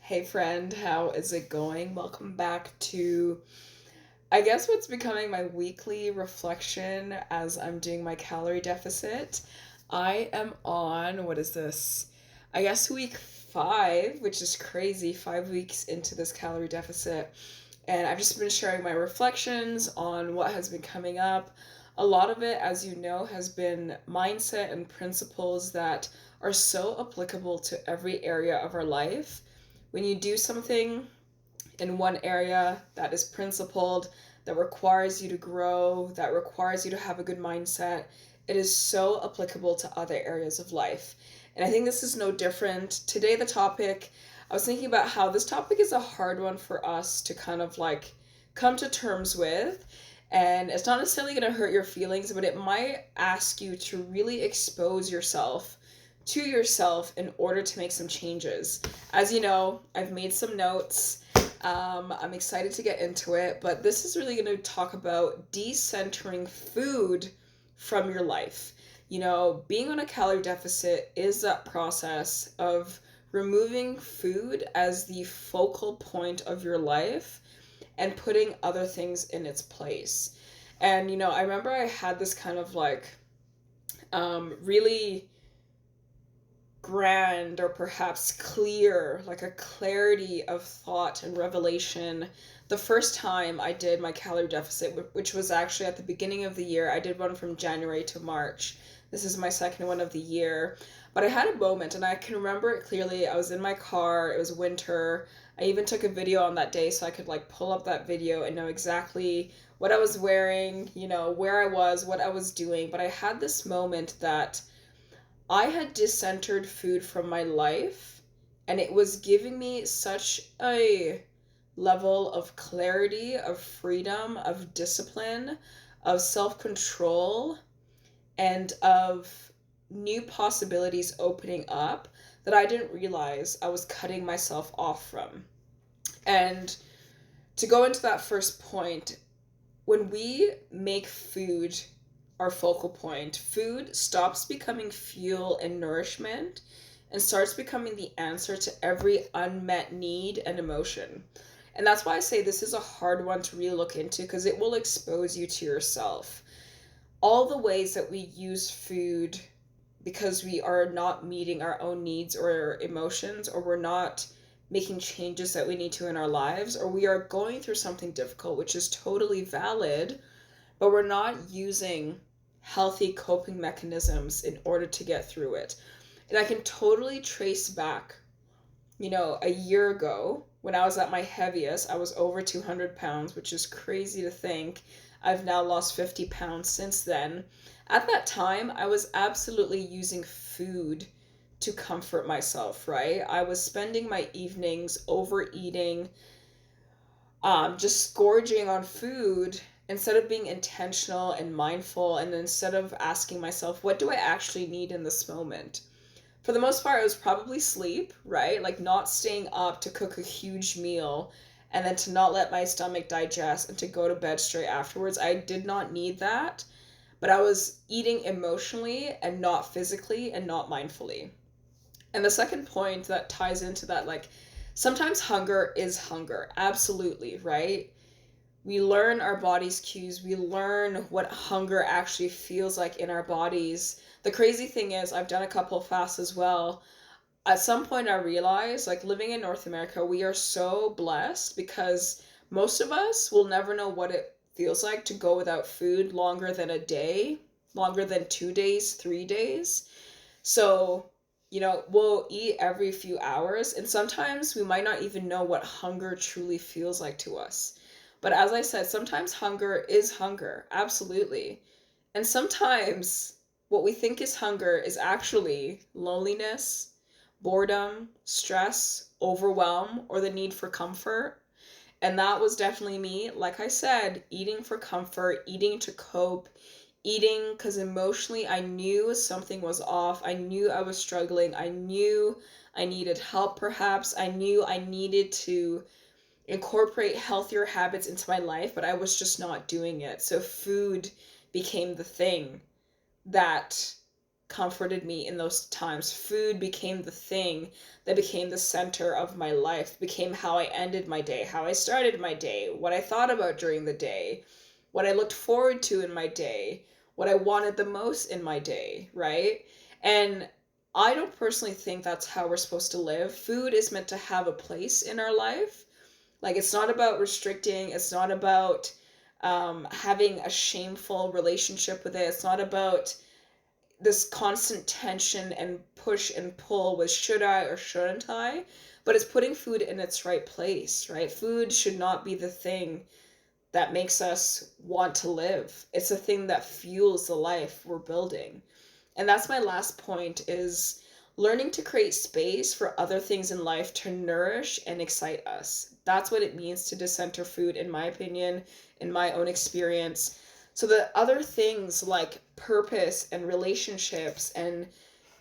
Hey friend, how is it going? Welcome back to, I guess, what's becoming my weekly reflection as I'm doing my calorie deficit. I am on, what is this? I guess week 5, which is crazy, 5 weeks into this calorie deficit. And I've just been sharing my reflections on what has been coming up. A lot of it, as you know, has been mindset and principles that are so applicable to every area of our life. When you do something in one area that is principled, that requires you to grow, that requires you to have a good mindset, it is so applicable to other areas of life. And I think this is no different. Today, the topic, I was thinking about how this topic is a hard one for us to kind of like come to terms with. And it's not necessarily going to hurt your feelings, but it might ask you to really expose yourself to yourself in order to make some changes. As you know, I've made some notes. I'm excited to get into it, but this is really going to talk about decentering food from your life. Being on a calorie deficit is that process of removing food as the focal point of your life and putting other things in its place. And, I remember I had this kind of like really grand or perhaps clear, like a clarity of thought and revelation the first time I did my calorie deficit, which was actually at the beginning of the year. I did one from January to March. This is my second one of the year. But I had a moment and I can remember it clearly. I was in my car, it was winter. I even took a video on that day so I could like pull up that video and know exactly what I was wearing, where I was, what I was doing. But I had this moment that I had discentered food from my life, and it was giving me such a level of clarity, of freedom, of discipline, of self control, and of new possibilities opening up that I didn't realize I was cutting myself off from. And to go into that first point, when we make food our focal point, food stops becoming fuel and nourishment and starts becoming the answer to every unmet need and emotion. And that's why I say this is a hard one to really look into because it will expose you to yourself. All the ways that we use food because we are not meeting our own needs or emotions, or we're not making changes that we need to in our lives, or we are going through something difficult, which is totally valid, but we're not using healthy coping mechanisms in order to get through it. And I can totally trace back, a year ago when I was at my heaviest. I was over 200 pounds, which is crazy to think. I've now lost 50 pounds since then. At that time, I was absolutely using food to comfort myself, right? I was spending my evenings overeating, just gorging on food instead of being intentional and mindful, and instead of asking myself, what do I actually need in this moment? For the most part, it was probably sleep, right? Like not staying up to cook a huge meal and then to not let my stomach digest and to go to bed straight afterwards. I did not need that, but I was eating emotionally and not physically and not mindfully. And the second point that ties into that, like, sometimes hunger is hunger. Absolutely, right? We learn our body's cues. We learn what hunger actually feels like in our bodies. The crazy thing is, I've done a couple fasts as well. At some point, I realized, like, living in North America, we are so blessed because most of us will never know what it feels like to go without food longer than a day, longer than 2 days, 3 days. So, we'll eat every few hours, and sometimes we might not even know what hunger truly feels like to us. But as I said, sometimes hunger is hunger, absolutely. And sometimes what we think is hunger is actually loneliness, boredom, stress, overwhelm, or the need for comfort. And that was definitely me. Like I said, eating for comfort, eating to cope, eating because emotionally I knew something was off. I knew I was struggling. I knew I needed help, perhaps. I knew I needed to incorporate healthier habits into my life, but I was just not doing it. So food became the thing that comforted me in those times. Food became the thing that became the center of my life, became how I ended my day, how I started my day, what I thought about during the day, what I looked forward to in my day, what I wanted the most in my day, right? And I don't personally think that's how we're supposed to live. Food is meant to have a place in our life. Like, it's not about restricting, it's not about having a shameful relationship with it, it's not about this constant tension and push and pull with should I or shouldn't I, but it's putting food in its right place, right? Food should not be the thing that makes us want to live. It's the thing that fuels the life we're building. And that's my last point, is learning to create space for other things in life to nourish and excite us. That's what it means to decenter food, in my opinion, in my own experience. So that other things like purpose and relationships and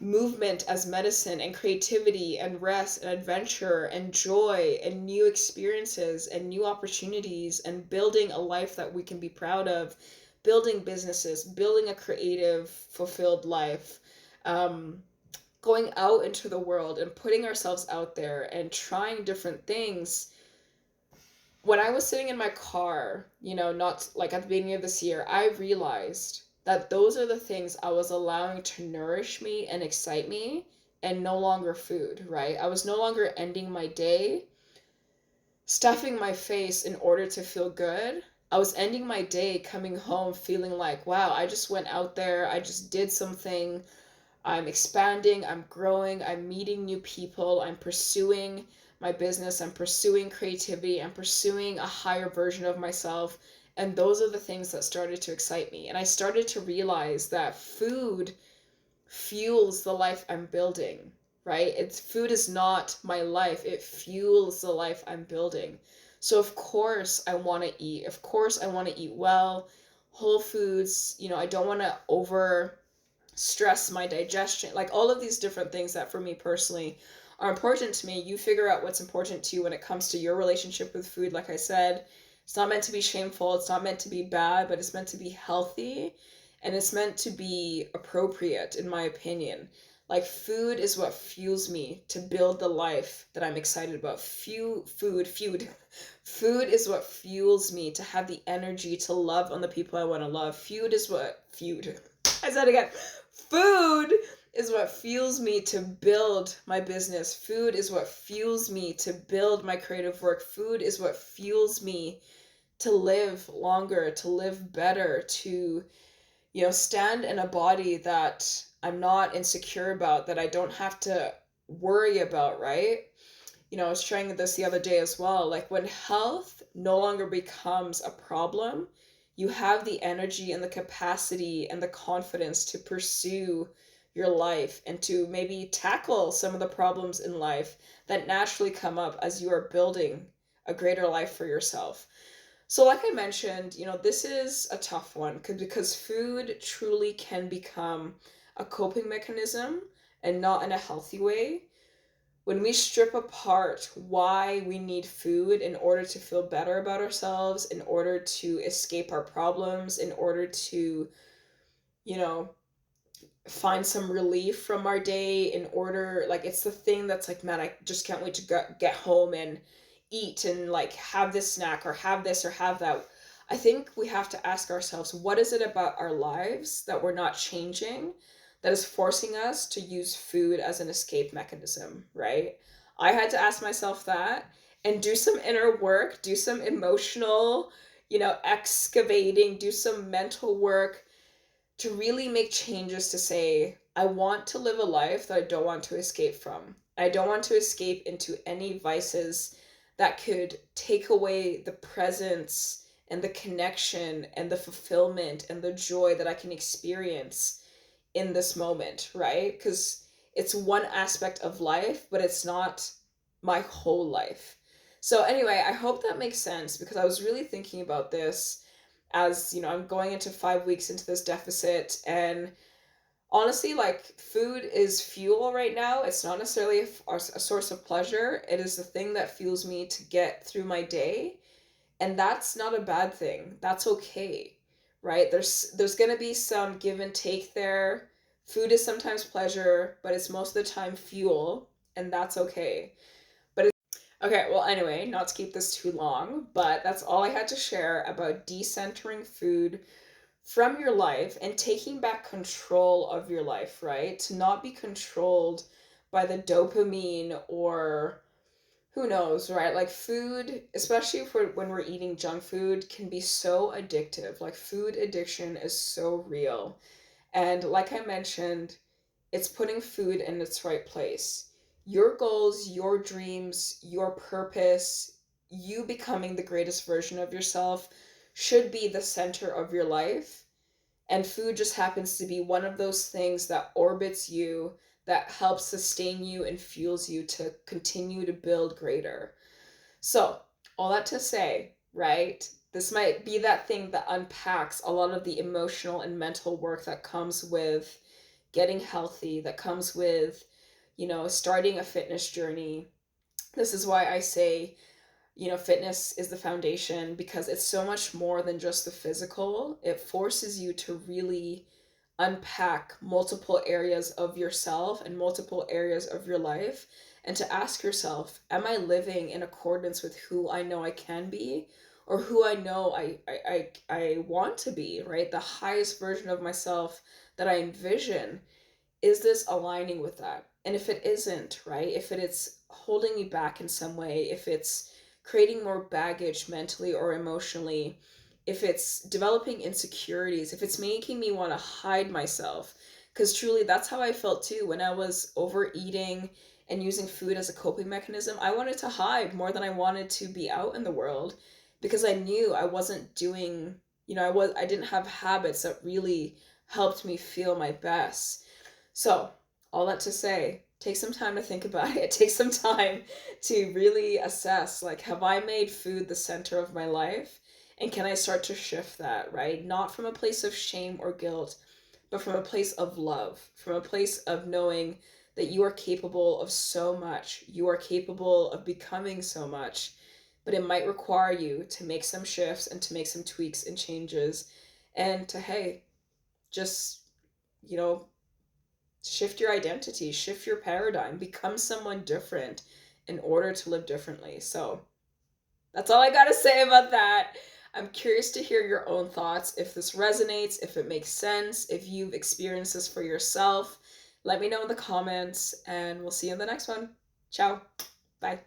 movement as medicine and creativity and rest and adventure and joy and new experiences and new opportunities and building a life that we can be proud of, building businesses, building a creative, fulfilled life, going out into the world and putting ourselves out there and trying different things. When I was sitting in my car, not like at the beginning of this year, I realized that those are the things I was allowing to nourish me and excite me, and no longer food, right? I was no longer ending my day stuffing my face in order to feel good. I was ending my day coming home feeling like, wow, I just went out there, I just did something, I'm expanding, I'm growing, I'm meeting new people, I'm pursuing my business, I'm pursuing creativity, I'm pursuing a higher version of myself. And those are the things that started to excite me. And I started to realize that food fuels the life I'm building, right? Food is not my life. It fuels the life I'm building. So of course I want to eat. Of course I want to eat well, whole foods. I don't want to over stress my digestion. Like all of these different things that for me personally are important to me. You figure out what's important to you when it comes to your relationship with food. Like I said, it's not meant to be shameful. It's not meant to be bad, but it's meant to be healthy, and it's meant to be appropriate, in my opinion. Like, food is what fuels me to build the life that I'm excited about. Food is what fuels me to have the energy to love on the people I want to love. I said it again. Food is what fuels me to build my business. Food is what fuels me to build my creative work. Food is what fuels me to live longer, to live better, to stand in a body that I'm not insecure about, that I don't have to worry about, right? I was trying this the other day as well. Like, when health no longer becomes a problem, you have the energy and the capacity and the confidence to pursue your life and to maybe tackle some of the problems in life that naturally come up as you are building a greater life for yourself. So like I mentioned, this is a tough one because food truly can become a coping mechanism, and not in a healthy way. When we strip apart why we need food in order to feel better about ourselves, in order to escape our problems, in order to, you know, find some relief from our day, in order, like, it's the thing that's like, man, I just can't wait to get home and eat and like have this snack or have this or have that. I think we have to ask ourselves, what is it about our lives that we're not changing that is forcing us to use food as an escape mechanism, right? I had to ask myself that and do some inner work, do some emotional, excavating, do some mental work to really make changes to say, I want to live a life that I don't want to escape from. I don't want to escape into any vices that could take away the presence and the connection and the fulfillment and the joy that I can experience in this moment, right? Because it's one aspect of life, but it's not my whole life. So, anyway, I hope that makes sense because I was really thinking about this as I'm going into 5 weeks into this deficit, and honestly, like, food is fuel right now. It's not necessarily a source of pleasure. It is the thing that fuels me to get through my day, and that's not a bad thing. That's okay, right? There's going to be some give and take there. Food is sometimes pleasure, but it's most of the time fuel, and that's okay. Okay, well, anyway, not to keep this too long, but that's all I had to share about decentering food from your life and taking back control of your life, right? To not be controlled by the dopamine or who knows, right? Like food, especially when we're eating junk food, can be so addictive. Like food addiction is so real. And like I mentioned, it's putting food in its right place. Your goals, your dreams, your purpose, you becoming the greatest version of yourself should be the center of your life. And food just happens to be one of those things that orbits you, that helps sustain you and fuels you to continue to build greater. So, all that to say, right? This might be that thing that unpacks a lot of the emotional and mental work that comes with getting healthy, that comes with, starting a fitness journey. This is why I say, fitness is the foundation because it's so much more than just the physical. It forces you to really unpack multiple areas of yourself and multiple areas of your life and to ask yourself, am I living in accordance with who I know I can be or who I know I want to be, right? The highest version of myself that I envision, is this aligning with that? And if it isn't, right? If it's holding me back in some way, if it's creating more baggage mentally or emotionally, if it's developing insecurities, if it's making me want to hide myself, because truly that's how I felt too when I was overeating and using food as a coping mechanism. I wanted to hide more than I wanted to be out in the world because I knew I wasn't doing, I didn't have habits that really helped me feel my best. So, all that to say, take some time to think about it. Take some time to really assess, like, have I made food the center of my life? And can I start to shift that, right? Not from a place of shame or guilt, but from a place of love, from a place of knowing that you are capable of so much. You are capable of becoming so much, but it might require you to make some shifts and to make some tweaks and changes and to, hey, just, you know, shift your identity, shift your paradigm, become someone different in order to live differently. So that's all I got to say about that. I'm curious to hear your own thoughts, if this resonates, if it makes sense, if you've experienced this for yourself. Let me know in the comments, and we'll see you in the next one. Ciao. Bye.